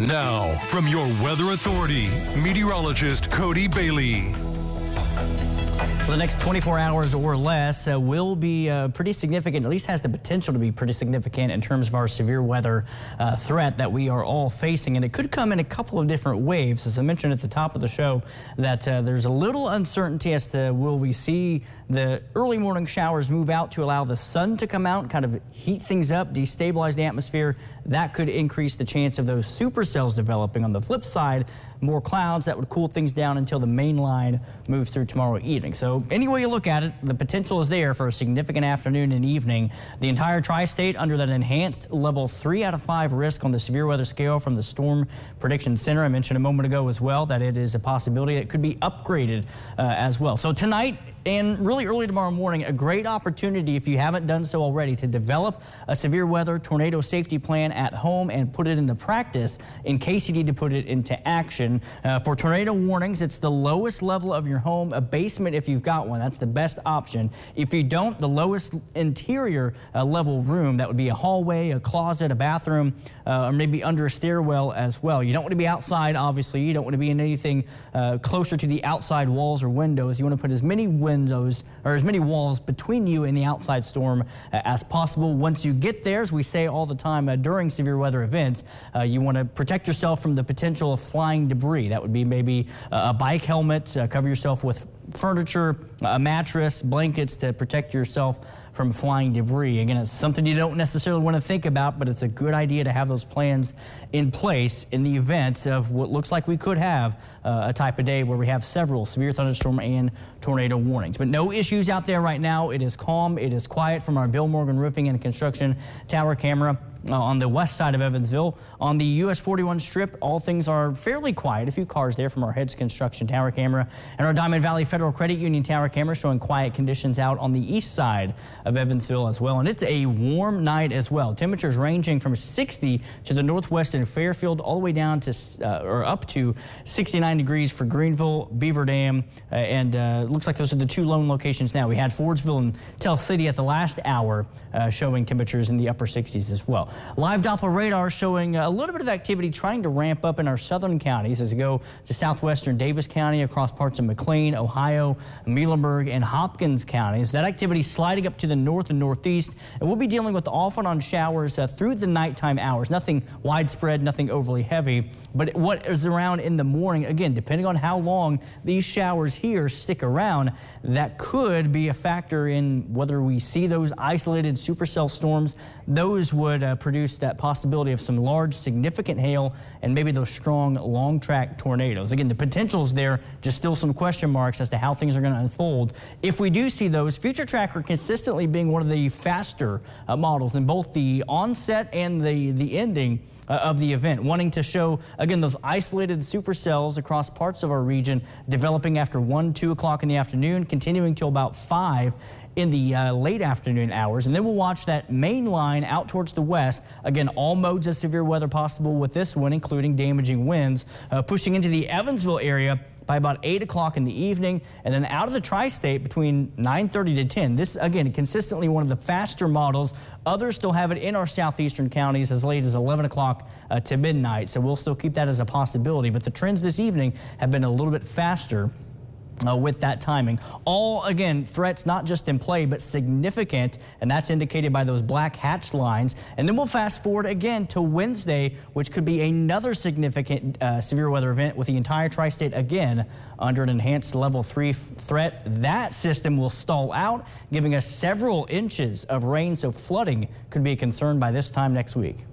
Now, from your Weather Authority, meteorologist Cody Bailey. The next 24 hours or less will be pretty significant, at least has the potential to be pretty significant in terms of our severe weather threat that we are all facing. And it could come in a couple of different waves. As I mentioned at the top of the show, that there's a little uncertainty as to will we see the early morning showers move out to allow the sun to come out, kind of heat things up, destabilize the atmosphere. That could increase the chance of those supercells developing. On the flip side, more clouds that would cool things down until the main line moves through tomorrow evening. So any way you look at it, the potential is there for a significant afternoon and evening. The entire tri-state under that enhanced level 3 out of 5 risk on the severe weather scale from the Storm Prediction Center. I mentioned a moment ago as well that it is a possibility it could be upgraded as well. So tonight and really early tomorrow morning, a great opportunity, if you haven't done so already, to develop a severe weather tornado safety plan at home and put it into practice in case you need to put it into action. For tornado warnings, it's the lowest level of your home, a basement if you've got one. That's the best option. If you don't, the lowest interior level room, that would be a hallway, a closet, a bathroom, or maybe under a stairwell as well. You don't want to be outside, obviously. You don't want to be in anything closer to the outside walls or windows. You want to put as many windows or as many walls between you and the outside storm as possible. Once you get there, as we say all the time during severe weather events, you want to protect yourself from the potential of flying debris. That would be maybe a bike helmet, cover yourself with furniture, a mattress, blankets to protect yourself from flying debris. Again, it's something you don't necessarily want to think about, but it's a good idea to have those plans in place in the event of what looks like we could have a type of day where we have several severe thunderstorm and tornado warnings. But no issues out there right now. It is calm. It is quiet from our Bill Morgan Roofing and Construction tower camera. On the west side of Evansville. On the US 41 strip, all things are fairly quiet. A few cars there from our Heads Construction tower camera. And our Diamond Valley Federal Credit Union tower camera showing quiet conditions out on the east side of Evansville as well. And it's a warm night as well. Temperatures ranging from 60 to the northwest in Fairfield all the way down to or up to 69 degrees for Greenville, Beaver Dam, and looks like those are the two lone locations now. We had Fordsville and Tell City at the last hour showing temperatures in the upper 60s as well. Live Doppler radar showing a little bit of activity trying to ramp up in our southern counties as we go to southwestern Davis County, across parts of McLean, Ohio, Muhlenberg, and Hopkins counties. That activity sliding up to the north and northeast, and we'll be dealing with off and on showers through the nighttime hours. Nothing widespread, nothing overly heavy, but what is around in the morning, again, depending on how long these showers here stick around, that could be a factor in whether we see those isolated supercell storms. Those would produce that possibility of some large, significant hail and maybe those strong, long-track tornadoes. Again, the potential is there, just still some question marks as to how things are going to unfold. If we do see those, Future Tracker consistently being one of the faster models in both the onset and the ending of the event, wanting to show, again, those isolated supercells across parts of our region developing after 1, 2 o'clock in the afternoon, continuing till about 5 in the late afternoon hours. And then we'll watch that main line out towards the west. Again, all modes of severe weather possible with this one, including damaging winds, pushing into the Evansville area by about 8 o'clock in the evening, and then out of the tri-state between 9:30 to 10. This, again, consistently one of the faster models. Others still have it in our southeastern counties as late as 11 o'clock to midnight, so we'll still keep that as a possibility. But the trends this evening have been a little bit faster with that timing. All, again, threats not just in play, but significant, and that's indicated by those black hatched lines. And then we'll fast forward again to Wednesday, which could be another significant severe weather event with the entire tri-state again under an enhanced level 3 threat. That system will stall out, giving us several inches of rain, so flooding could be a concern by this time next week.